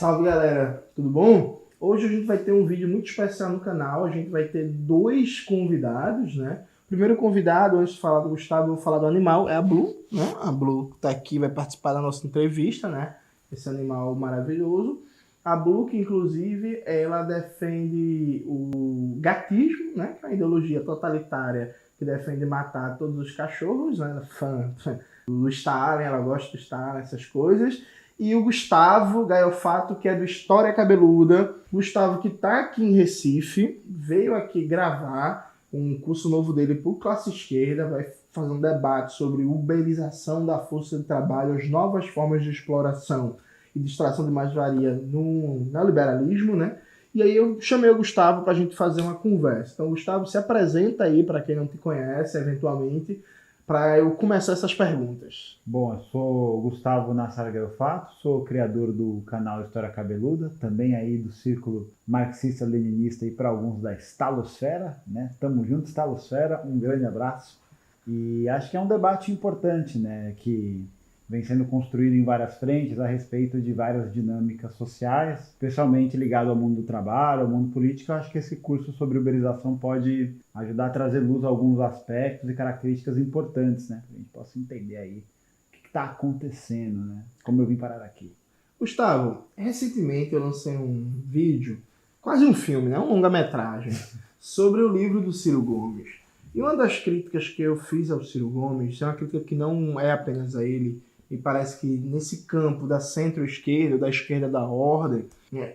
Salve galera, tudo bom? Hoje a gente vai ter um vídeo muito especial no canal, a gente vai ter dois convidados, né? O primeiro convidado, antes de falar do Gustavo, eu vou falar do animal, é a Blue, né? A Blue tá aqui, vai participar da nossa entrevista, né? Esse animal maravilhoso. A Blue, que inclusive, ela defende o gatismo, né? Que é uma ideologia totalitária que defende matar todos os cachorros, né? Ela é fã do Stalin, ela gosta do Stalin, essas coisas. E o Gustavo Gaiofato, que é do História Cabeluda. Gustavo, que está aqui em Recife, veio aqui gravar um curso novo dele por classe esquerda, vai fazer um debate sobre uberização da força de trabalho, as novas formas de exploração e de extração de mais-valia no neoliberalismo, né? E aí eu chamei o Gustavo para a gente fazer uma conversa. Então, Gustavo, se apresenta aí para quem não te conhece, eventualmente, para eu começar essas perguntas. Bom, eu sou Gustavo Nassar Gaiofato, sou criador do canal História Cabeluda, também aí do círculo marxista-leninista e para alguns da Estalosfera, né? Tamo junto, Estalosfera, um grande abraço. E acho que é um debate importante, né? Que vem sendo construído em várias frentes a respeito de várias dinâmicas sociais, especialmente ligado ao mundo do trabalho, ao mundo político. Eu acho que esse curso sobre uberização pode ajudar a trazer luz a alguns aspectos e características importantes, né? Para a gente possa entender aí o que está acontecendo, né? Como eu vim parar aqui. Gustavo, recentemente eu lancei um vídeo, quase um filme, né? Um longa-metragem, sobre o livro do Ciro Gomes. E uma das críticas que eu fiz ao Ciro Gomes é uma crítica que não é apenas a ele, e parece que nesse campo da centro-esquerda, da esquerda da ordem,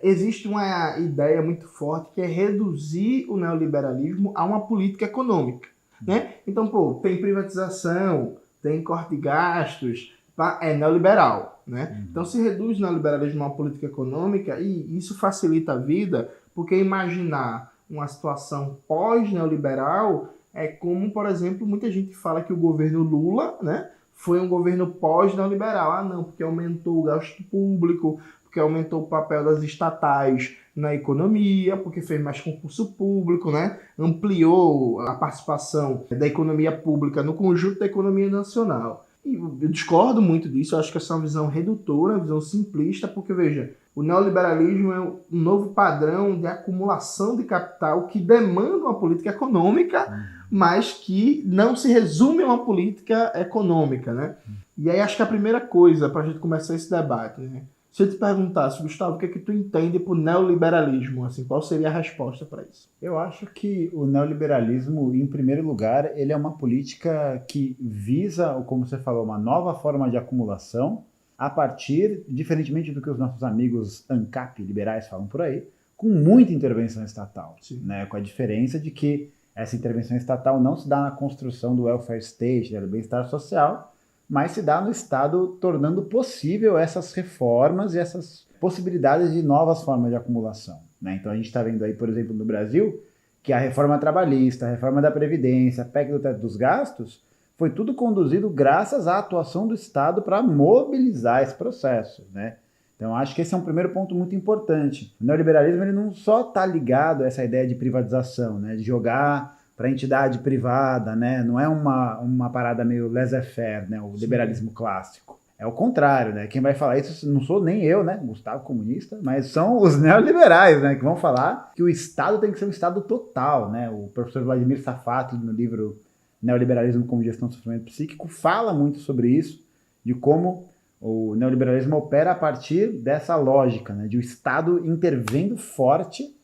existe uma ideia muito forte que é reduzir o neoliberalismo a uma política econômica, né? Então, tem privatização, tem corte de gastos, é neoliberal, né? Então se reduz o neoliberalismo a uma política econômica e isso facilita a vida, porque imaginar uma situação pós-neoliberal é como, por exemplo, muita gente fala que o governo Lula, né, foi um governo pós-neoliberal. Ah, não, porque aumentou o gasto público, porque aumentou o papel das estatais na economia, porque fez mais concurso público, né? Ampliou a participação da economia pública no conjunto da economia nacional. E eu discordo muito disso, eu acho que essa é uma visão redutora, uma visão simplista, porque, veja, o neoliberalismo é um novo padrão de acumulação de capital que demanda uma política econômica, mas que não se resume a uma política econômica, né? E aí acho que a primeira coisa para a gente começar esse debate, né? Se eu te perguntasse, Gustavo, o que é que tu entende por neoliberalismo? Assim, qual seria a resposta para isso? Eu acho que o neoliberalismo, em primeiro lugar, ele é uma política que visa, como você falou, uma nova forma de acumulação a partir, diferentemente do que os nossos amigos ANCAP liberais falam por aí, com muita intervenção estatal, né? Com a diferença de que essa intervenção estatal não se dá na construção do welfare state, do bem-estar social, mas se dá no Estado tornando possível essas reformas e essas possibilidades de novas formas de acumulação, né? Então a gente está vendo aí, por exemplo, no Brasil, que a reforma trabalhista, a reforma da Previdência, a PEC do teto dos gastos, foi tudo conduzido graças à atuação do Estado para mobilizar esse processo, né? Então acho que esse é um primeiro ponto muito importante. O neoliberalismo ele não só está ligado a essa ideia de privatização, né? De jogar para a entidade privada, né? Não é uma parada meio laissez-faire, né? O liberalismo clássico. É o contrário, né? Quem vai falar isso não sou nem eu, né? Gustavo comunista, mas são os neoliberais, né? Que vão falar que o Estado tem que ser um Estado total, né? O professor Vladimir Safatli, no livro Neoliberalismo como Gestão do Sofrimento Psíquico, fala muito sobre isso, de como o neoliberalismo opera a partir dessa lógica, né? De o Estado intervendo forte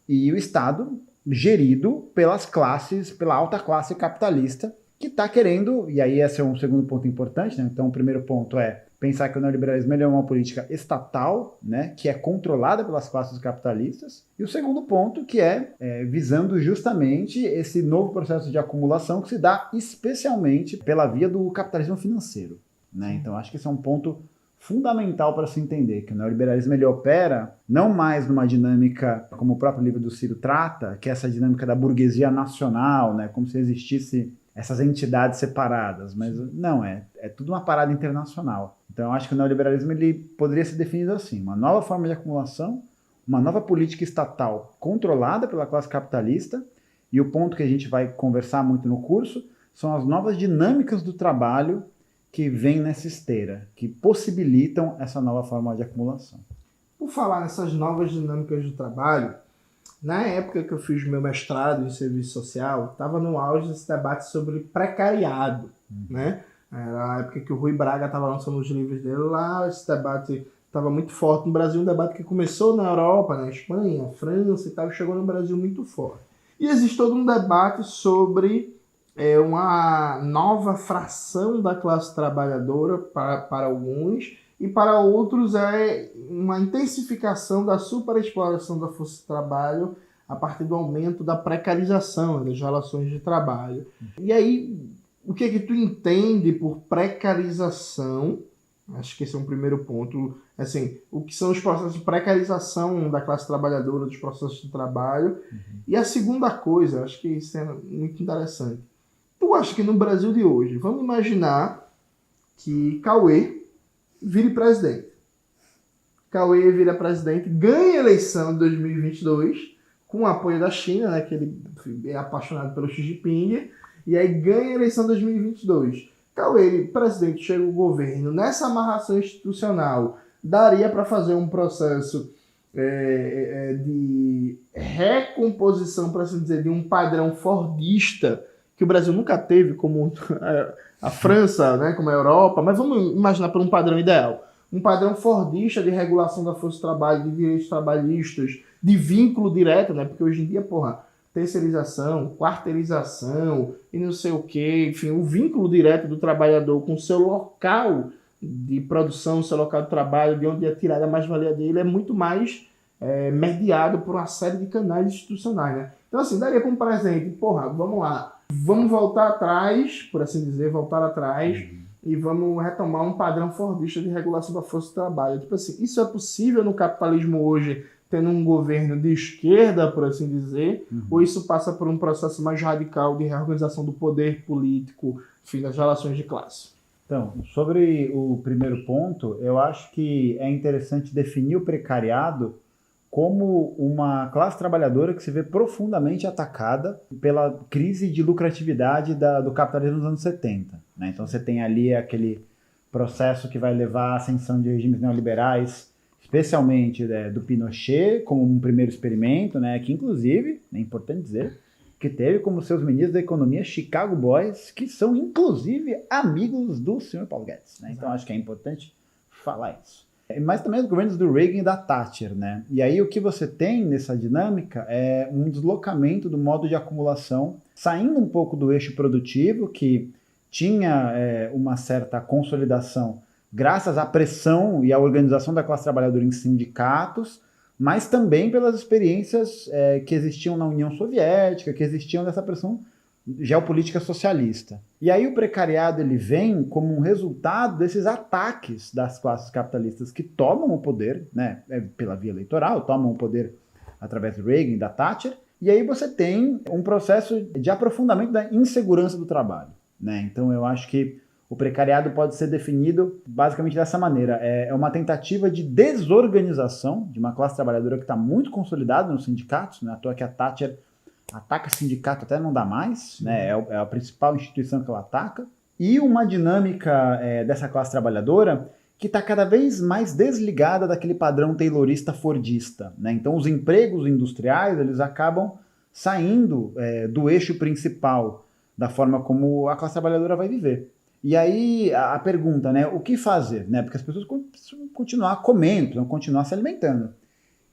e o Estado gerido pelas classes, pela alta classe capitalista, que está querendo, e aí esse é um segundo ponto importante, né? Então o primeiro ponto é pensar que o neoliberalismo é uma política estatal, né? Que é controlada pelas classes capitalistas, e o segundo ponto que é visando justamente esse novo processo de acumulação que se dá especialmente pela via do capitalismo financeiro, né? Então acho que esse é um ponto fundamental para se entender, que o neoliberalismo ele opera não mais numa dinâmica, como o próprio livro do Ciro trata, que é essa dinâmica da burguesia nacional, né, como se existisse essas entidades separadas, mas não, é tudo uma parada internacional. Então eu acho que o neoliberalismo ele poderia ser definido assim, uma nova forma de acumulação, uma nova política estatal controlada pela classe capitalista, e o ponto que a gente vai conversar muito no curso são as novas dinâmicas do trabalho que vêm nessa esteira, que possibilitam essa nova forma de acumulação. Por falar nessas novas dinâmicas do trabalho, na época que eu fiz meu mestrado em serviço social, estava no auge desse debate sobre precariado, né? Era a época que o Rui Braga estava lançando os livros dele lá, esse debate estava muito forte no Brasil, um debate que começou na Europa, na Espanha, França e tal, chegou no Brasil muito forte. E existe todo um debate sobre uma nova fração da classe trabalhadora para alguns, e para outros é uma intensificação da superexploração da força de trabalho a partir do aumento da precarização das relações de trabalho. E aí, o que é que tu entende por precarização? Acho que esse é um primeiro ponto. Assim, o que são os processos de precarização da classe trabalhadora, dos processos de trabalho. E a segunda coisa, acho que isso é muito interessante. Tu acha que no Brasil de hoje, vamos imaginar que Cauê vire presidente. Cauê vira presidente, ganha a eleição de 2022 com o apoio da China, né, que ele é apaixonado pelo Xi Jinping, e aí ganha a eleição de 2022. Cauê, presidente, chega o governo, nessa amarração institucional, daria para fazer um processo de recomposição, por assim dizer, de um padrão fordista que o Brasil nunca teve, como a França, né, como a Europa, mas vamos imaginar por um padrão ideal. Um padrão fordista de regulação da força de trabalho, de direitos trabalhistas, de vínculo direto, né, porque hoje em dia, terceirização, quarteirização e não sei o quê, enfim, o vínculo direto do trabalhador com o seu local de produção, seu local de trabalho, de onde é tirada a mais-valia dele, é muito mais mediado por uma série de canais institucionais, né? Então, assim, daria como presente, vamos lá, vamos voltar atrás, por assim dizer, e vamos retomar um padrão fordista de regulação da força de trabalho. Tipo assim, isso é possível no capitalismo hoje, tendo um governo de esquerda, por assim dizer, ou isso passa por um processo mais radical de reorganização do poder político, enfim, das relações de classe? Então, sobre o primeiro ponto, eu acho que é interessante definir o precariado como uma classe trabalhadora que se vê profundamente atacada pela crise de lucratividade do capitalismo dos anos 70. Né? Então você tem ali aquele processo que vai levar à ascensão de regimes neoliberais, especialmente do Pinochet, como um primeiro experimento, né? Que inclusive, é importante dizer, que teve como seus ministros da economia Chicago Boys, que são inclusive amigos do senhor Paulo Guedes. Né? Então acho que é importante falar isso. Mas também os governos do Reagan e da Thatcher, né? E aí o que você tem nessa dinâmica é um deslocamento do modo de acumulação, saindo um pouco do eixo produtivo, que tinha uma certa consolidação graças à pressão e à organização da classe trabalhadora em sindicatos, mas também pelas experiências que existiam na União Soviética, que existiam dessa pressão geopolítica socialista. E aí o precariado ele vem como um resultado desses ataques das classes capitalistas que tomam o poder, né, pela via eleitoral, tomam o poder através do Reagan e da Thatcher, e aí você tem um processo de aprofundamento da insegurança do trabalho. Né? Então eu acho que o precariado pode ser definido basicamente dessa maneira. É uma tentativa de desorganização de uma classe trabalhadora que está muito consolidada nos sindicatos, né? À toa que a Thatcher ataca sindicato até não dá mais, né? É a principal instituição que ela ataca. E uma dinâmica dessa classe trabalhadora que está cada vez mais desligada daquele padrão taylorista fordista. Né? Então os empregos industriais eles acabam saindo do eixo principal da forma como a classe trabalhadora vai viver. E aí a pergunta, né, o que fazer? Né? Porque as pessoas precisam continuar comendo, precisam continuar se alimentando.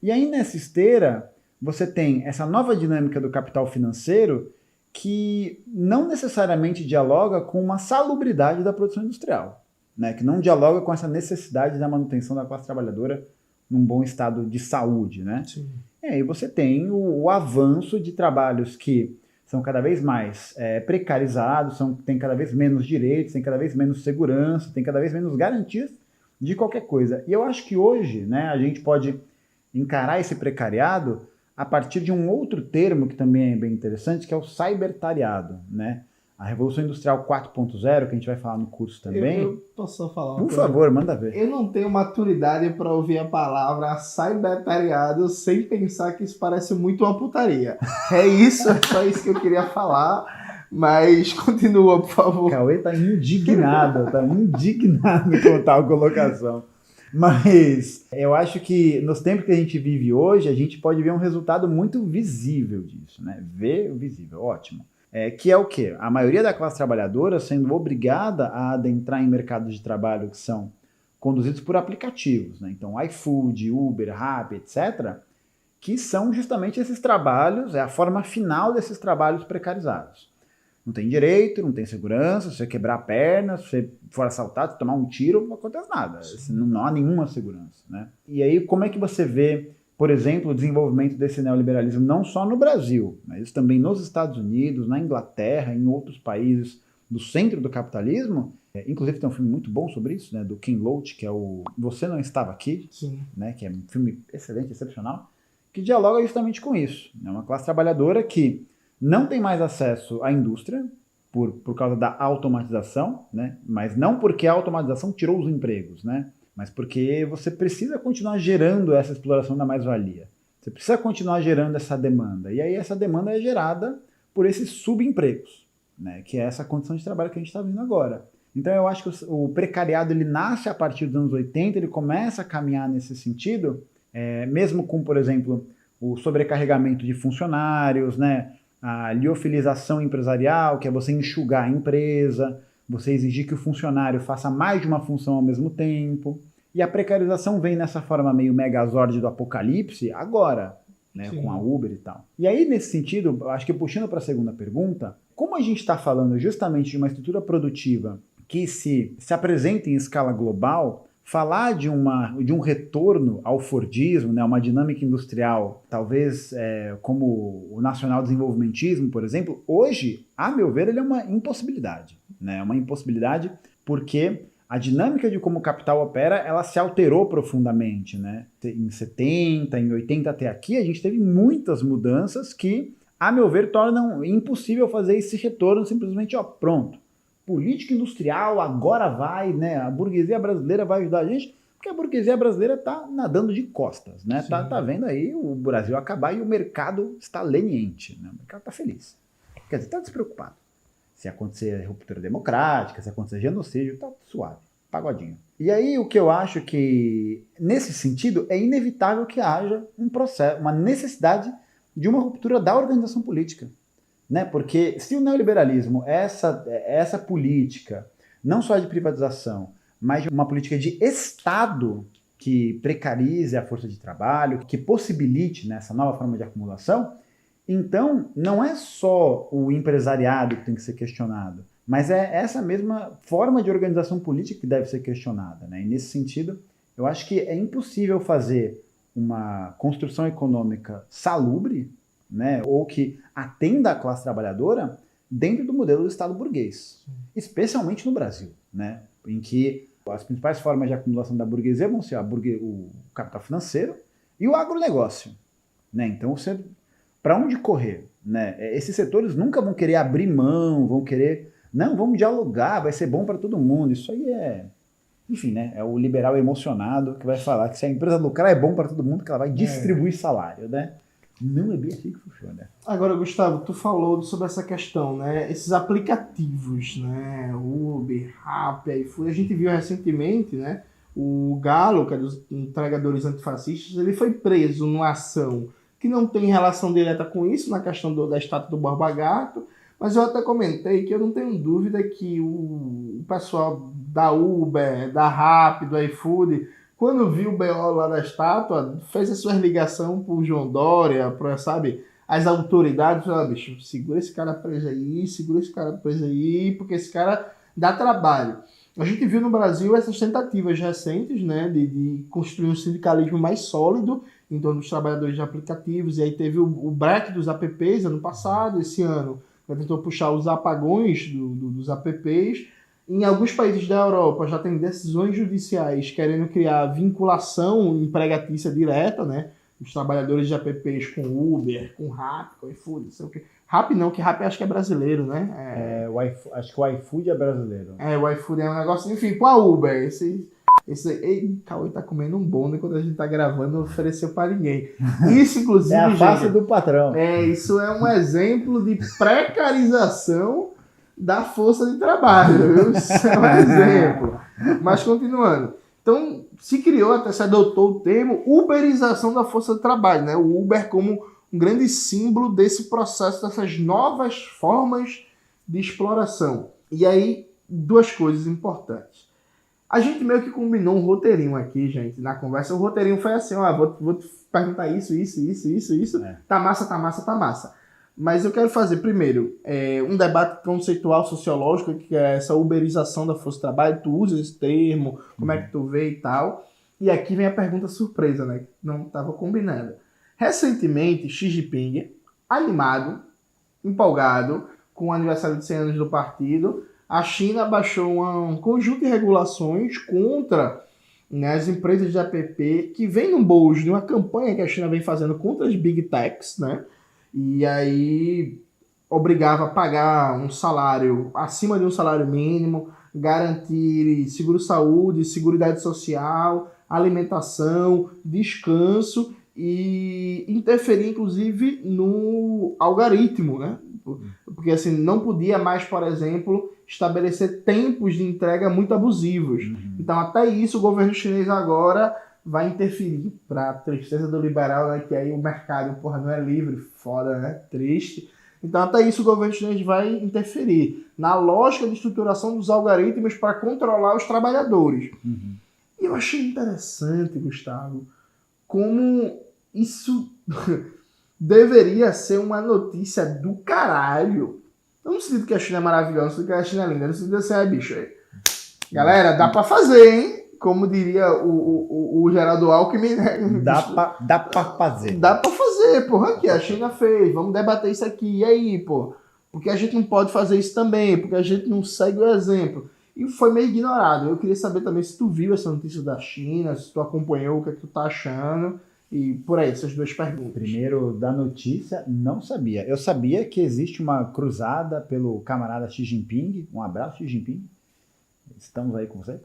E aí nessa esteira, você tem essa nova dinâmica do capital financeiro que não necessariamente dialoga com uma salubridade da produção industrial, né? Que não dialoga com essa necessidade da manutenção da classe trabalhadora num bom estado de saúde. Né? Sim. E aí você tem o avanço de trabalhos que são cada vez mais precarizados, têm cada vez menos direitos, têm cada vez menos segurança, têm cada vez menos garantias de qualquer coisa. E eu acho que hoje, né, a gente pode encarar esse precariado a partir de um outro termo que também é bem interessante, que é o cybertariado, né? A Revolução Industrial 4.0, que a gente vai falar no curso também. Eu posso falar Por favor, manda ver. Eu não tenho maturidade para ouvir a palavra cybertariado sem pensar que isso parece muito uma putaria. É isso, é só isso que eu queria falar, mas continua, por favor. Cauê tá indignado com tal colocação. Mas eu acho que nos tempos que a gente vive hoje, a gente pode ver um resultado muito visível disso, né? Ver visível, ótimo. Que é o quê? A maioria da classe trabalhadora sendo obrigada a adentrar em mercados de trabalho que são conduzidos por aplicativos, né? Então, iFood, Uber, Rappi, etc., que são justamente esses trabalhos, é a forma final desses trabalhos precarizados. Não tem direito, não tem segurança, se você quebrar a perna, se você for assaltado, se tomar um tiro, não acontece nada. Não há nenhuma segurança, né? E aí, como é que você vê, por exemplo, o desenvolvimento desse neoliberalismo não só no Brasil, mas também nos Estados Unidos, na Inglaterra, em outros países do centro do capitalismo? Inclusive tem um filme muito bom sobre isso, né, do Ken Loach, que é o Você Não Estava Aqui, né, que é um filme excelente, excepcional, que dialoga justamente com isso. É uma classe trabalhadora que não tem mais acesso à indústria por causa da automatização, né, mas não porque a automatização tirou os empregos, né, mas porque você precisa continuar gerando essa exploração da mais-valia. Você precisa continuar gerando essa demanda. E aí essa demanda é gerada por esses subempregos, né, que é essa condição de trabalho que a gente está vendo agora. Então eu acho que o precariado ele nasce a partir dos anos 80, ele começa a caminhar nesse sentido, mesmo com, por exemplo, o sobrecarregamento de funcionários, né, a liofilização empresarial, que é você enxugar a empresa, você exigir que o funcionário faça mais de uma função ao mesmo tempo, e a precarização vem nessa forma meio megazord do apocalipse agora, né, com a Uber e tal. E aí, nesse sentido, acho que puxando para a segunda pergunta, como a gente está falando justamente de uma estrutura produtiva que se apresenta em escala global, falar de um retorno ao Fordismo, né, uma dinâmica industrial, talvez como o nacional-desenvolvimentismo, por exemplo, hoje, a meu ver, ele é uma impossibilidade. Né? É uma impossibilidade porque a dinâmica de como o capital opera, ela se alterou profundamente. Né? Em 70, em 80 até aqui, a gente teve muitas mudanças que, a meu ver, tornam impossível fazer esse retorno simplesmente, pronto. Política industrial agora vai, né? A burguesia brasileira vai ajudar a gente, porque a burguesia brasileira está nadando de costas, né? Tá vendo aí o Brasil acabar e o mercado está leniente, né? O mercado está feliz. Quer dizer, está despreocupado. Se acontecer ruptura democrática, se acontecer genocídio, tá suave, pagodinho. E aí o que eu acho que, nesse sentido, é inevitável que haja um processo, uma necessidade de uma ruptura da organização política. Né? Porque se o neoliberalismo é essa política, não só de privatização, mas de uma política de Estado que precarize a força de trabalho, que possibilite, né, essa nova forma de acumulação, então não é só o empresariado que tem que ser questionado, mas é essa mesma forma de organização política que deve ser questionada. Né? E nesse sentido, eu acho que é impossível fazer uma construção econômica salubre, né, ou que atenda a classe trabalhadora dentro do modelo do Estado burguês, especialmente no Brasil, né, em que as principais formas de acumulação da burguesia vão ser o capital financeiro e o agronegócio. Né? Então, para onde correr? Né? Esses setores nunca vão querer abrir mão, vão querer, não, vamos dialogar, vai ser bom para todo mundo. Isso aí enfim, né, é o liberal emocionado que vai falar que se a empresa lucrar é bom para todo mundo, que ela vai distribuir salário, né? Não é bem assim que funciona. Agora, Gustavo, tu falou sobre essa questão, né? Esses aplicativos, né? Uber, Rappi, iFood. A gente viu recentemente, né? O Galo, que é dos entregadores antifascistas, ele foi preso numa ação que não tem relação direta com isso, na questão da estátua do Borba Gato, mas eu até comentei que eu não tenho dúvida que o pessoal da Uber, da Rappi, do iFood, quando viu o BO lá da estátua, fez a sua ligação pro João Dória, para, sabe, as autoridades, bicho, segura esse cara preso aí, porque esse cara dá trabalho. A gente viu no Brasil essas tentativas recentes, né, de construir um sindicalismo mais sólido em torno dos trabalhadores de aplicativos, e aí teve o break dos apps ano passado, esse ano tentou puxar os apagões dos apps. Em alguns países da Europa já tem decisões judiciais querendo criar vinculação empregatícia direta, né? Os trabalhadores de apps com Uber, com Rappi, com iFood, não sei o quê. Rappi não, que Rappi acho que é brasileiro, né? Acho que o iFood é brasileiro. O iFood é um negócio, enfim, com a Uber. Ei, Cauê tá comendo um bolo enquanto a gente tá gravando, não ofereceu pra ninguém. Isso, inclusive, é a face do patrão. Isso é um exemplo de precarização da força de trabalho, viu? Isso é um exemplo. Mas continuando. Então, se criou, até se adotou o termo uberização da força de trabalho, né? O Uber como um grande símbolo desse processo, dessas novas formas de exploração. E aí, duas coisas importantes. A gente meio que combinou um roteirinho aqui, gente, na conversa. O roteirinho foi assim, ó, vou te perguntar isso. Tá massa. Mas eu quero fazer, primeiro, um debate conceitual sociológico, que é essa uberização da força de trabalho. Tu usa esse termo, como é que tu vê e tal. E aqui vem a pergunta surpresa, né? Que não estava combinada. Recentemente, Xi Jinping, animado, empolgado, com o aniversário de 100 anos do partido, a China baixou um conjunto de regulações contra, né, as empresas de app que vem no bojo de uma campanha que a China vem fazendo contra as Big Techs, né? E aí obrigava a pagar um salário acima de um salário mínimo, garantir seguro-saúde, seguridade social, alimentação, descanso e interferir, inclusive, no algoritmo, né? Porque assim, não podia mais, por exemplo, estabelecer tempos de entrega muito abusivos. Então, até isso, o governo chinês agora vai interferir, para tristeza do liberal, né? Que aí o mercado, porra, não é livre, foda, né? Triste. Então, até isso, o governo chinês vai interferir na lógica de estruturação dos algoritmos para controlar os trabalhadores. E eu achei interessante, Gustavo, como isso deveria ser uma notícia do caralho. Não no sentido que a China é maravilhosa, no sentido que a China é linda, no sentido assim, bicho aí. Galera, dá pra fazer, hein? Como diria o Geraldo Alckmin, né? Dá pra fazer. Dá pra fazer, porra, aqui a China fez, vamos debater isso aqui, e aí, pô? Porque a gente não pode fazer isso também, porque a gente não segue o exemplo. E foi meio ignorado. Eu queria saber também se tu viu essa notícia da China, se tu acompanhou, o que é que tu tá achando, e por aí, essas duas perguntas. Primeiro, da notícia, não sabia. Eu sabia que existe uma cruzada pelo camarada Xi Jinping, um abraço, Xi Jinping, estamos aí com você,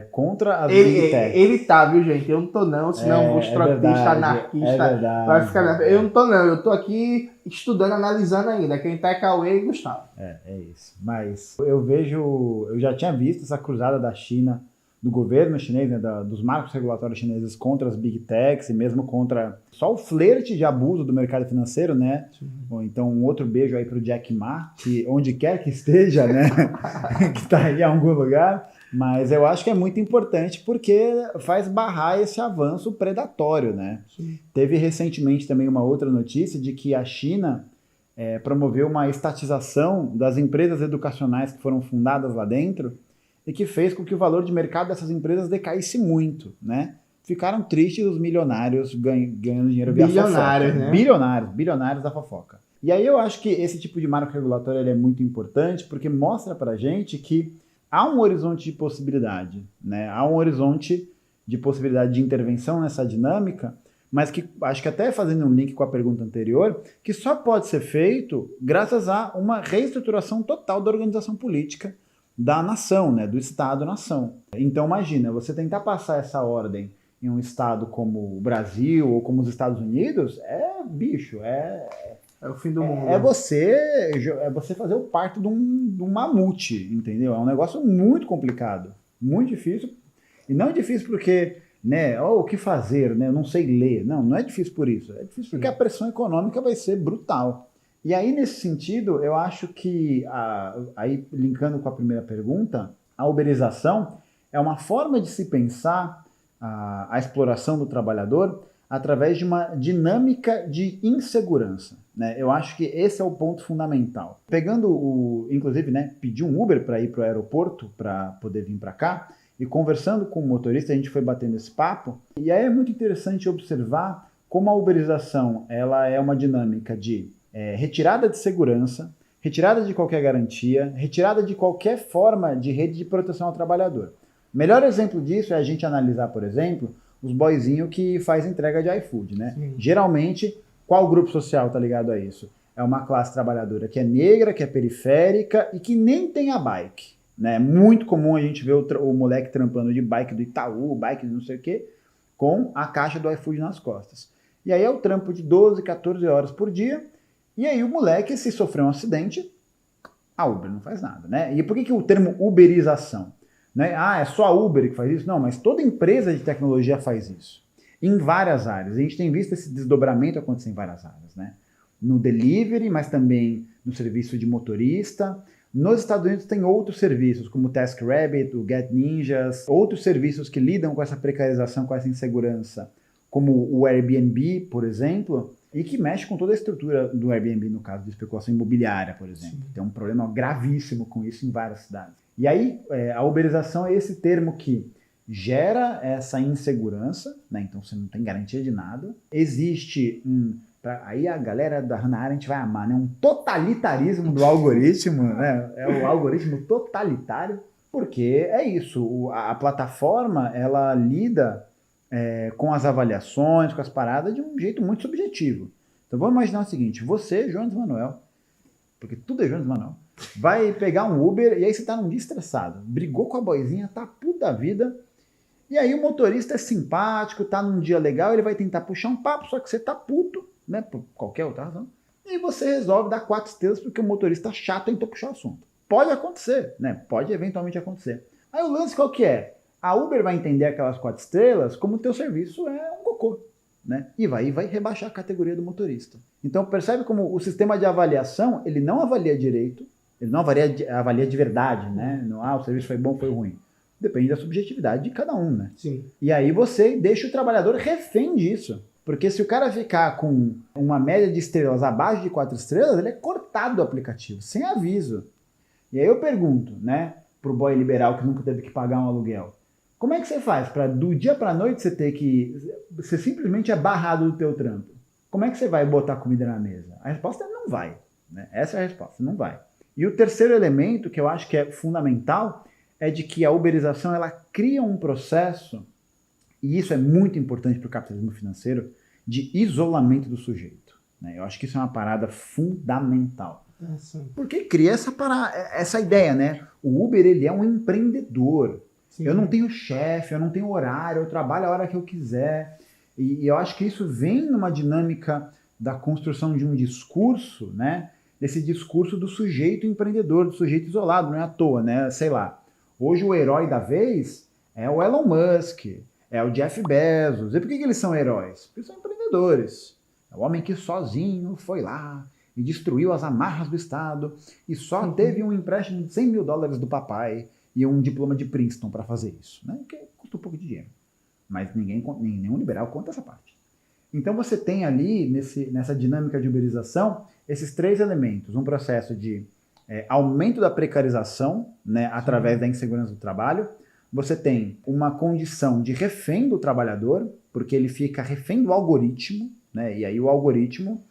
contra as Big Tech. Ele tá, viu, gente? Eu não tô não, senão os trotistas, anarquistas, vai ficar... Eu não tô não, eu tô aqui estudando, analisando ainda. Quem tá é Cauê e Gustavo. É isso. Mas eu já tinha visto essa cruzada da China, do governo chinês, né, dos marcos regulatórios chineses contra as Big Techs e mesmo contra só o flerte de abuso do mercado financeiro, né? Ou então um outro beijo aí pro Jack Ma, que onde quer que esteja, né? que tá aí em algum lugar. Mas eu acho que é muito importante porque faz barrar esse avanço predatório, né? Sim. Teve recentemente também uma outra notícia de que a China promoveu uma estatização das empresas educacionais que foram fundadas lá dentro e que fez com que o valor de mercado dessas empresas decaísse muito, né? Ficaram tristes os milionários ganhando dinheiro via bilionários, fofoca. né? Bilionários da fofoca. E aí eu acho que esse tipo de marco regulatório ele é muito importante porque mostra pra gente que há um horizonte de possibilidade, né? Há um horizonte de possibilidade de intervenção nessa dinâmica, mas que acho que até fazendo um link com a pergunta anterior, que só pode ser feito graças a uma reestruturação total da organização política da nação, né? Do Estado-nação. Então imagina, você tentar passar essa ordem em um estado como o Brasil ou como os Estados Unidos, bicho, é o fim do mundo. É você fazer o parto de um mamute, entendeu? É um negócio muito complicado, muito difícil. E não é difícil porque, né, o que fazer, né? Eu não sei ler. Não é difícil por isso. É difícil porque a pressão econômica vai ser brutal. E aí, nesse sentido, eu acho que, aí linkando com a primeira pergunta, a uberização é uma forma de se pensar a exploração do trabalhador através de uma dinâmica de insegurança, né? Eu acho que esse é o ponto fundamental. Pegando inclusive, né, pedi um Uber para ir para o aeroporto para poder vir para cá e conversando com o motorista, a gente foi batendo esse papo. E aí é muito interessante observar como a uberização ela é uma dinâmica de retirada de segurança, retirada de qualquer garantia, retirada de qualquer forma de rede de proteção ao trabalhador. O melhor exemplo disso é a gente analisar, por exemplo, os boyzinhos que faz entrega de iFood, né? Sim. Geralmente, qual grupo social tá ligado a isso? É uma classe trabalhadora que é negra, que é periférica e que nem tem a bike, né? É muito comum a gente ver o moleque trampando de bike do Itaú, bike de não sei o quê, com a caixa do iFood nas costas. E aí é o trampo de 12, 14 horas por dia, e aí o moleque, se sofrer um acidente, a Uber não faz nada, né? E por que o termo uberização? Né? Ah, é só a Uber que faz isso? Não, mas toda empresa de tecnologia faz isso. Em várias áreas. A gente tem visto esse desdobramento acontecer em várias áreas, né? No delivery, mas também no serviço de motorista. Nos Estados Unidos tem outros serviços, como o TaskRabbit, o Get Ninjas, outros serviços que lidam com essa precarização, com essa insegurança, como o Airbnb, por exemplo, e que mexe com toda a estrutura do Airbnb, no caso de especulação imobiliária, por exemplo. Sim. Tem um problema gravíssimo com isso em várias cidades. E aí, a uberização é esse termo que gera essa insegurança, né? Então você não tem garantia de nada. Existe aí a galera da Hannah Arendt vai amar, né? Um totalitarismo do algoritmo, né? É o algoritmo totalitário, porque é isso, a plataforma, ela lida com as avaliações, com as paradas de um jeito muito subjetivo. Então vamos imaginar o seguinte, você, Jones Manuel, porque tudo é Jones Manuel, vai pegar um Uber e aí você tá num dia estressado, brigou com a boizinha, tá puto da vida, e aí o motorista é simpático, tá num dia legal, ele vai tentar puxar um papo, só que você tá puto, né, por qualquer outra razão, e você resolve dar 4 estrelas porque o motorista chato tentou puxar o assunto. Pode acontecer, né, pode eventualmente acontecer. Aí o lance qual que é? A Uber vai entender aquelas 4 estrelas como o teu serviço é um cocô, né, e vai rebaixar a categoria do motorista. Então percebe como o sistema de avaliação, ele não avalia direito, ele não avalia de verdade, né, não, o serviço foi bom, foi ruim. Depende da subjetividade de cada um, né? Sim. E aí você deixa o trabalhador refém disso. Porque se o cara ficar com uma média de estrelas abaixo de 4 estrelas, ele é cortado do aplicativo, sem aviso. E aí eu pergunto, né, pro boy liberal que nunca teve que pagar um aluguel, como é que você faz para do dia para noite você simplesmente é barrado do teu trampo? Como é que você vai botar comida na mesa? A resposta é não vai, né? Essa é a resposta, não vai. E o terceiro elemento que eu acho que é fundamental é de que a uberização ela cria um processo, e isso é muito importante para o capitalismo financeiro, de isolamento do sujeito, né? Eu acho que isso é uma parada fundamental. Porque cria essa ideia, né? O Uber ele é um empreendedor. Sim. Eu não tenho chefe, eu não tenho horário, eu trabalho a hora que eu quiser. E eu acho que isso vem numa dinâmica da construção de um discurso, né? Desse discurso do sujeito empreendedor, do sujeito isolado, não é à toa, né? Sei lá. Hoje o herói da vez é o Elon Musk, é o Jeff Bezos. E por que eles são heróis? Porque são empreendedores. É o homem que sozinho foi lá e destruiu as amarras do Estado e só teve um empréstimo de $100 mil do papai e um diploma de Princeton para fazer isso, né? Que custa um pouco de dinheiro. Mas nenhum liberal conta essa parte. Então você tem ali, nessa dinâmica de uberização, esses 3 elementos. Um processo de aumento da precarização, né, através da insegurança do trabalho. Você tem uma condição de refém do trabalhador, porque ele fica refém do algoritmo, né, e aí o algoritmo,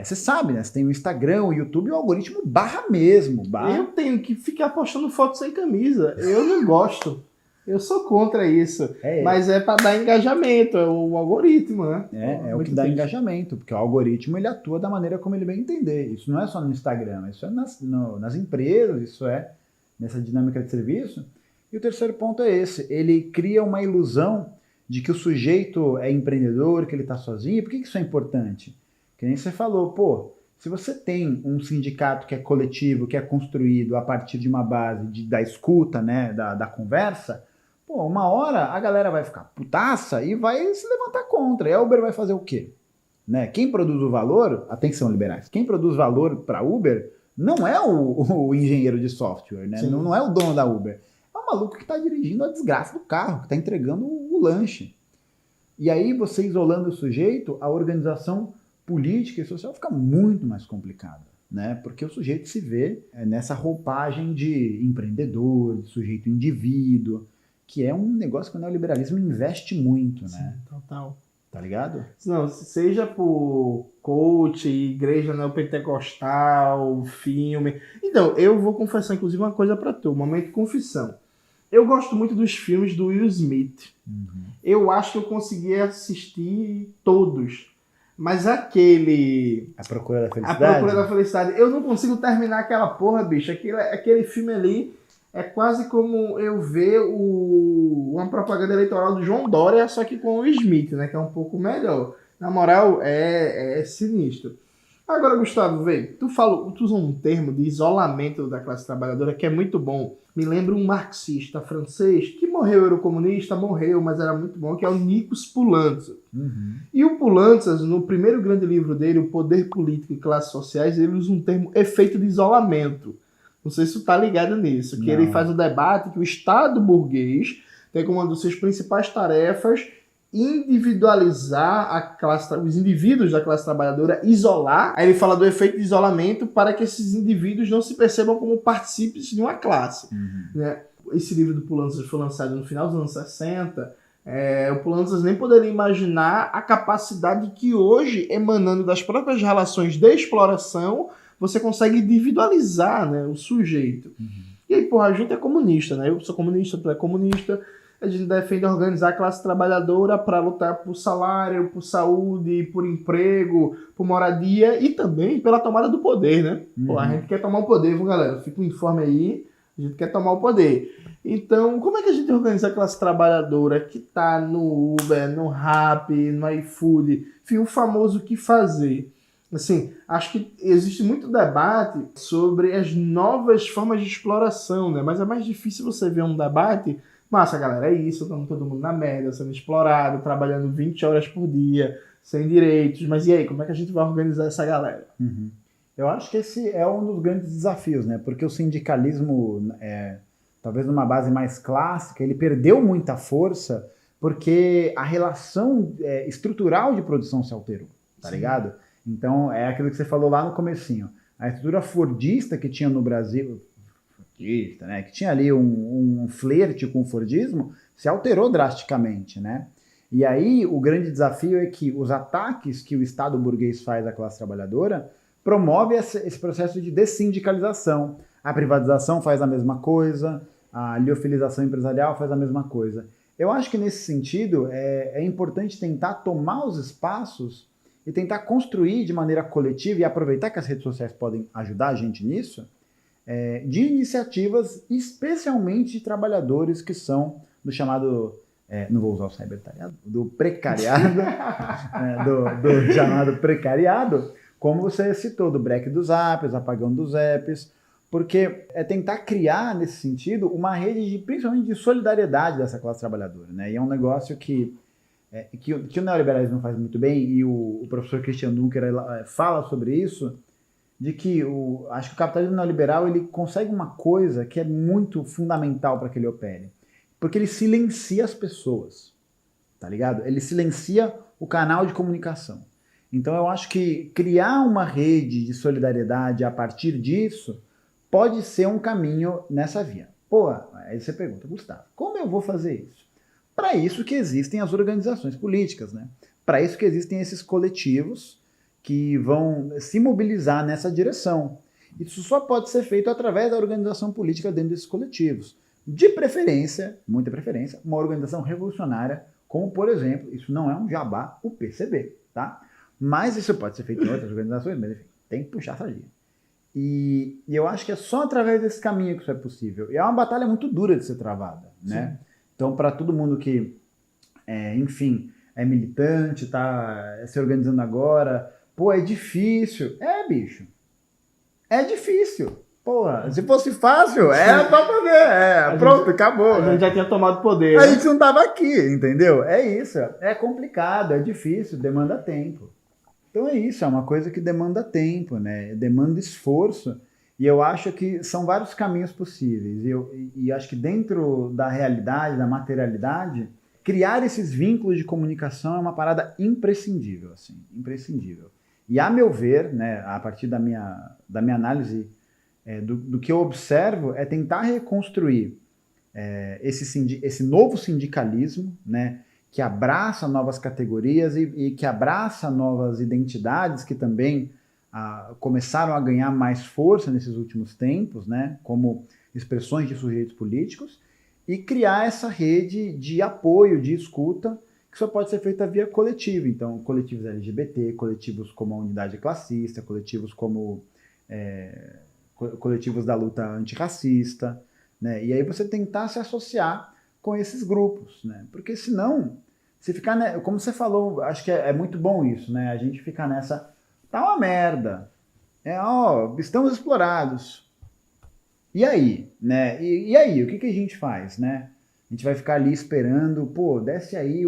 você sabe, né, você tem o Instagram, o YouTube, e o algoritmo barra mesmo. Eu tenho que ficar postando fotos sem camisa, eu não gosto. Eu sou contra isso, mas é para dar engajamento, é o algoritmo, né? É o que dá engajamento, porque o algoritmo ele atua da maneira como ele bem entender. Isso não é só no Instagram, isso é nas empresas, isso é nessa dinâmica de serviço. E o terceiro ponto é esse, ele cria uma ilusão de que o sujeito é empreendedor, que ele está sozinho. Por que isso é importante? Que nem você falou, pô, se você tem um sindicato que é coletivo, que é construído a partir de uma base da escuta, né, da conversa, pô, uma hora a galera vai ficar putaça e vai se levantar contra. E a Uber vai fazer o quê? Né? Quem produz o valor, atenção liberais, quem produz valor para Uber não é o engenheiro de software, né? Não é o dono da Uber. É o maluco que está dirigindo a desgraça do carro, que está entregando o lanche. E aí você isolando o sujeito, a organização política e social fica muito mais complicada, né? Porque o sujeito se vê nessa roupagem de empreendedor, de sujeito indivíduo, que é um negócio que o neoliberalismo investe muito, né? Sim, total. Tá ligado? Não, seja por coach, igreja neopentecostal, filme. Então, eu vou confessar, inclusive, uma coisa pra tu, um momento de confissão. Eu gosto muito dos filmes do Will Smith. Uhum. Eu acho que eu consegui assistir todos. Mas aquele... A Procura da Felicidade? A Procura da Felicidade. Eu não consigo terminar aquela porra, bicho. Aquele filme ali é quase como eu ver uma propaganda eleitoral do João Dória, só que com o Smith, né? Que é um pouco melhor. Na moral, é sinistro. Agora, Gustavo, tu usa um termo de isolamento da classe trabalhadora que é muito bom. Me lembra um marxista francês que morreu, era comunista, morreu, mas era muito bom, que é o Nikos Poulantzas. Uhum. E o Poulantzas, no primeiro grande livro dele, O Poder Político e Classes Sociais, ele usa um termo efeito de isolamento. Não sei se tu tá ligado nisso, que ele faz o debate que o Estado burguês tem como uma das suas principais tarefas individualizar os indivíduos da classe trabalhadora, isolar. Aí ele fala do efeito de isolamento para que esses indivíduos não se percebam como partícipes de uma classe. Né? Esse livro do Poulantzas foi lançado no final dos anos 60. O Poulantzas nem poderia imaginar a capacidade que hoje, emanando das próprias relações de exploração, você consegue individualizar, né, o sujeito. E aí, porra, a gente é comunista, né? Eu sou comunista, tu é comunista. A gente defende organizar a classe trabalhadora para lutar por salário, por saúde, por emprego, por moradia e também pela tomada do poder, né? Pô, a gente quer tomar o poder, viu, galera? Fica um informe aí, a gente quer tomar o poder. Então, como é que a gente organiza a classe trabalhadora que tá no Uber, no Rappi, no iFood? Enfim, o famoso o que fazer. Assim, acho que existe muito debate sobre as novas formas de exploração, né? Mas é mais difícil você ver um debate. Massa, galera, é isso, estamos todo mundo na merda, sendo explorado, trabalhando 20 horas por dia, sem direitos. Mas e aí, como é que a gente vai organizar essa galera? Eu acho que esse é um dos grandes desafios, né? Porque o sindicalismo, talvez numa base mais clássica, ele perdeu muita força porque a relação estrutural de produção se alterou, tá ligado? Então, é aquilo que você falou lá no comecinho. A estrutura fordista que tinha no Brasil, né, que tinha ali um flerte com o fordismo, se alterou drasticamente, né? E aí, o grande desafio é que os ataques que o Estado burguês faz à classe trabalhadora promove esse processo de dessindicalização. A privatização faz a mesma coisa, a liofilização empresarial faz a mesma coisa. Eu acho que, nesse sentido, é importante tentar tomar os espaços e tentar construir de maneira coletiva e aproveitar que as redes sociais podem ajudar a gente nisso, de iniciativas especialmente de trabalhadores que são do chamado, não vou usar o cybertariado, do precariado, do chamado precariado, como você citou, do break dos apps, apagão dos apps, porque é tentar criar, nesse sentido, uma rede principalmente de solidariedade dessa classe trabalhadora, né? E é um negócio que o neoliberalismo faz muito bem, e o professor Christian Dunker fala sobre isso, de que acho que o capitalismo neoliberal ele consegue uma coisa que é muito fundamental para que ele opere, porque ele silencia as pessoas, tá ligado? Ele silencia o canal de comunicação. Então eu acho que criar uma rede de solidariedade a partir disso pode ser um caminho nessa via. Pô, aí você pergunta, Gustavo, como eu vou fazer isso? Para isso que existem as organizações políticas, né? Para isso que existem esses coletivos que vão se mobilizar nessa direção. Isso só pode ser feito através da organização política dentro desses coletivos. De preferência, muita preferência, uma organização revolucionária, como, por exemplo, isso não é um jabá, o PCB, tá? Mas isso pode ser feito em outras organizações, mas enfim, tem que puxar a sardinha. E eu acho que é só através desse caminho que isso é possível. E é uma batalha muito dura de ser travada, né? Então, para todo mundo que, enfim, é militante, tá se organizando agora, pô, é difícil. Bicho. É difícil. Porra, se fosse fácil, era pra fazer. Pronto, acabou. A gente já tinha tomado poder. A gente não tava aqui, entendeu? É isso. É complicado, é difícil, demanda tempo. Então é isso, é uma coisa que demanda tempo, né? Demanda esforço. E eu acho que são vários caminhos possíveis. E acho que dentro da realidade, da materialidade, criar esses vínculos de comunicação é uma parada imprescindível, assim, imprescindível. E a meu ver, né, a partir da minha análise, do que eu observo, é tentar reconstruir esse novo sindicalismo, né, que abraça novas categorias e que abraça novas identidades que também começaram a ganhar mais força nesses últimos tempos, né, como expressões de sujeitos políticos, e criar essa rede de apoio, de escuta, que só pode ser feita via coletivo. Então, coletivos LGBT, coletivos como a Unidade Classista, coletivos como coletivos da luta antirracista, né, e aí você tentar se associar com esses grupos, né, porque senão, se ficar, como você falou, acho que é muito bom isso, né, a gente ficar nessa, tá uma merda. Estamos explorados. E aí, né? E aí, o que a gente faz, né? A gente vai ficar ali esperando, desce aí,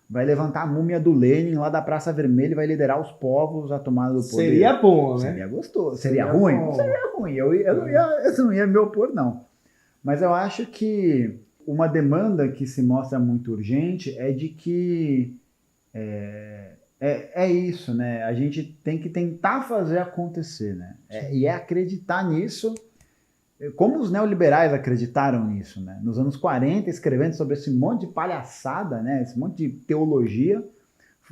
vai levantar a múmia do Lenin lá da Praça Vermelha e vai liderar os povos à tomada do poder. Seria bom, né? Seria gostoso. Seria ruim? Bom. Não seria ruim. Eu não ia me opor, não. Mas eu acho que uma demanda que se mostra muito urgente é de que é isso, né? A gente tem que tentar fazer acontecer, né? E é acreditar nisso, como os neoliberais acreditaram nisso, né? Nos anos 40, escrevendo sobre esse monte de palhaçada, né? Esse monte de teologia,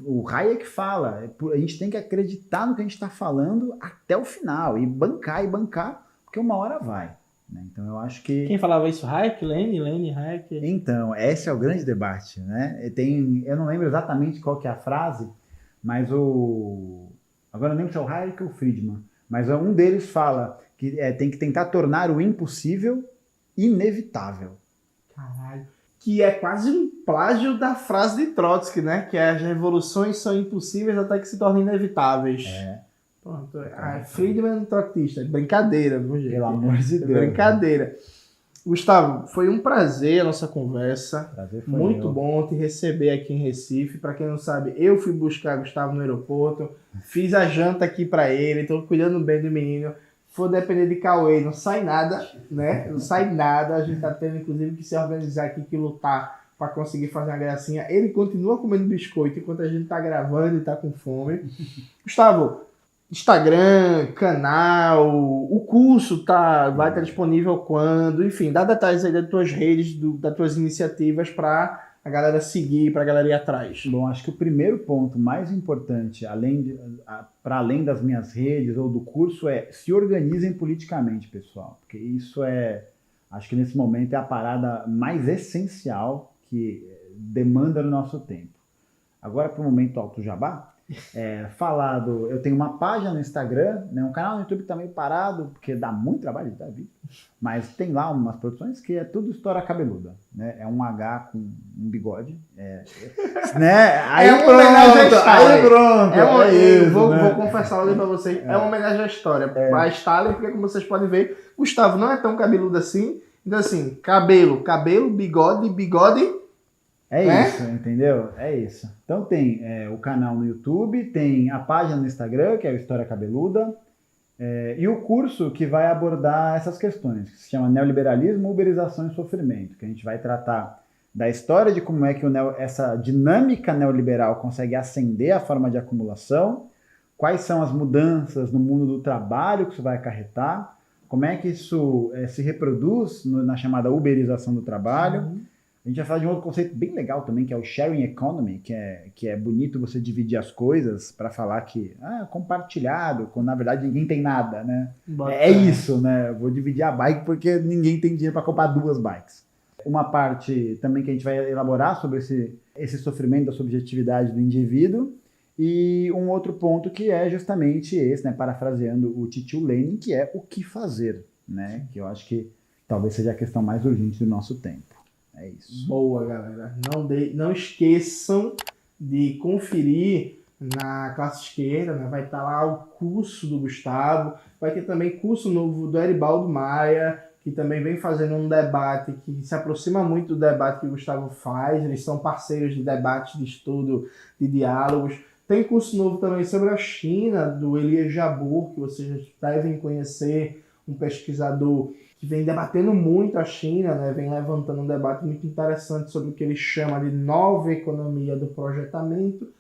o Hayek fala, a gente tem que acreditar no que a gente está falando até o final, e bancar, porque uma hora vai. Né? Então eu acho que... Quem falava isso? Hayek? Lenin, Hayek? Então, esse é o grande debate, né? Eu não lembro exatamente qual que é a frase, mas agora eu não lembro se é o Hayek ou o Friedman, mas um deles fala que tem que tentar tornar o impossível inevitável. Caralho. Que é quase um plágio da frase de Trotsky, né? Que as revoluções são impossíveis até que se tornem inevitáveis. Pronto. Friedman trotskista. Brincadeira, viu, gente? Pelo amor de Deus. Brincadeira. Gustavo, foi um prazer a nossa conversa. Prazer foi muito meu. Bom te receber aqui em Recife. Para quem não sabe, eu fui buscar Gustavo no aeroporto, fiz a janta aqui para ele, estou cuidando bem do menino. Se for depender de Cauê, não sai nada, né? Não sai nada. A gente tá tendo, inclusive, que se organizar aqui, que lutar para conseguir fazer uma gracinha. Ele continua comendo biscoito enquanto a gente tá gravando e tá com fome. Gustavo, Instagram, canal, o curso vai estar disponível quando? Enfim, dá detalhes aí das tuas redes, das tuas iniciativas para a galera seguir, para a galera ir atrás. Bom, acho que o primeiro ponto mais importante, para além das minhas redes ou do curso, é se organizem politicamente, pessoal. Porque isso acho que nesse momento é a parada mais essencial que demanda no nosso tempo. Agora, para o momento alto jabá, eu tenho uma página no Instagram, né, um canal no YouTube que tá meio parado, porque dá muito trabalho da vida, mas tem lá umas produções que é tudo história cabeluda, né? É um H com um bigode, né? Aí Vou confessar ali pra vocês, é uma homenagem à história, a Stalin, porque como vocês podem ver, Gustavo não é tão cabeludo assim, então assim, cabelo, bigode, isso, entendeu? É isso. Então tem o canal no YouTube, tem a página no Instagram, que é o História Cabeluda, e o curso que vai abordar essas questões, que se chama Neoliberalismo, Uberização e Sofrimento, que a gente vai tratar da história de como é que essa dinâmica neoliberal consegue ascender a forma de acumulação, quais são as mudanças no mundo do trabalho que isso vai acarretar, como é que isso se reproduz na chamada uberização do trabalho. A gente vai falar de um outro conceito bem legal também, que é o sharing economy, que é bonito você dividir as coisas para falar que compartilhado, quando na verdade ninguém tem nada, né? É isso, né? Eu vou dividir a bike porque ninguém tem dinheiro para comprar 2 bikes. Uma parte também que a gente vai elaborar sobre esse sofrimento da subjetividade do indivíduo, e um outro ponto que é justamente esse, né? Parafraseando o titio Lenin, que é o que fazer, né? Que eu acho que talvez seja a questão mais urgente do nosso tempo. É isso. Boa, galera. Não esqueçam de conferir na classe esquerda, né? Vai estar lá o curso do Gustavo, vai ter também curso novo do Eribaldo Maia, que também vem fazendo um debate que se aproxima muito do debate que o Gustavo faz. Eles são parceiros de debates, de estudo, de diálogos. Tem curso novo também sobre a China, do Elias Jabbour, que vocês devem conhecer, um pesquisador que vem debatendo muito a China, né? Vem levantando um debate muito interessante sobre o que ele chama de nova economia do projetamento.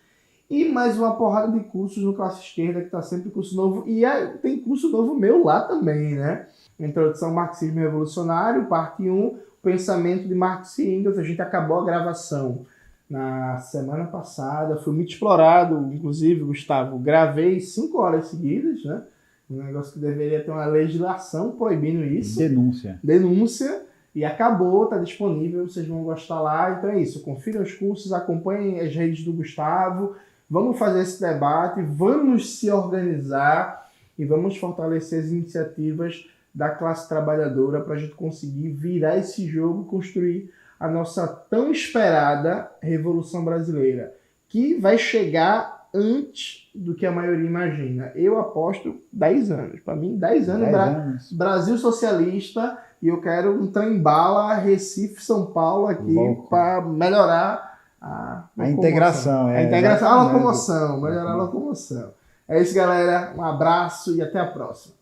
E mais uma porrada de cursos no Classe Esquerda, que está sempre curso novo. E tem curso novo meu lá também, né? Introdução ao Marxismo Revolucionário, parte 1, Pensamento de Marx e Engels. A gente acabou a gravação na semana passada, foi muito explorado, inclusive, Gustavo, gravei 5 horas seguidas, né? Um negócio que deveria ter uma legislação proibindo isso. Denúncia. E acabou, tá disponível, vocês vão gostar lá. Então é isso, confiram os cursos, acompanhem as redes do Gustavo, vamos fazer esse debate, vamos se organizar e vamos fortalecer as iniciativas da classe trabalhadora para a gente conseguir virar esse jogo e construir a nossa tão esperada Revolução Brasileira, que vai chegar antes do que a maioria imagina. Eu aposto 10 anos. Para mim, 10 anos, 10 anos. Brasil socialista, e eu quero um trem-bala Recife, São Paulo aqui para melhorar a integração. A integração, a locomoção, melhorar a locomoção. É isso, galera. Um abraço e até a próxima.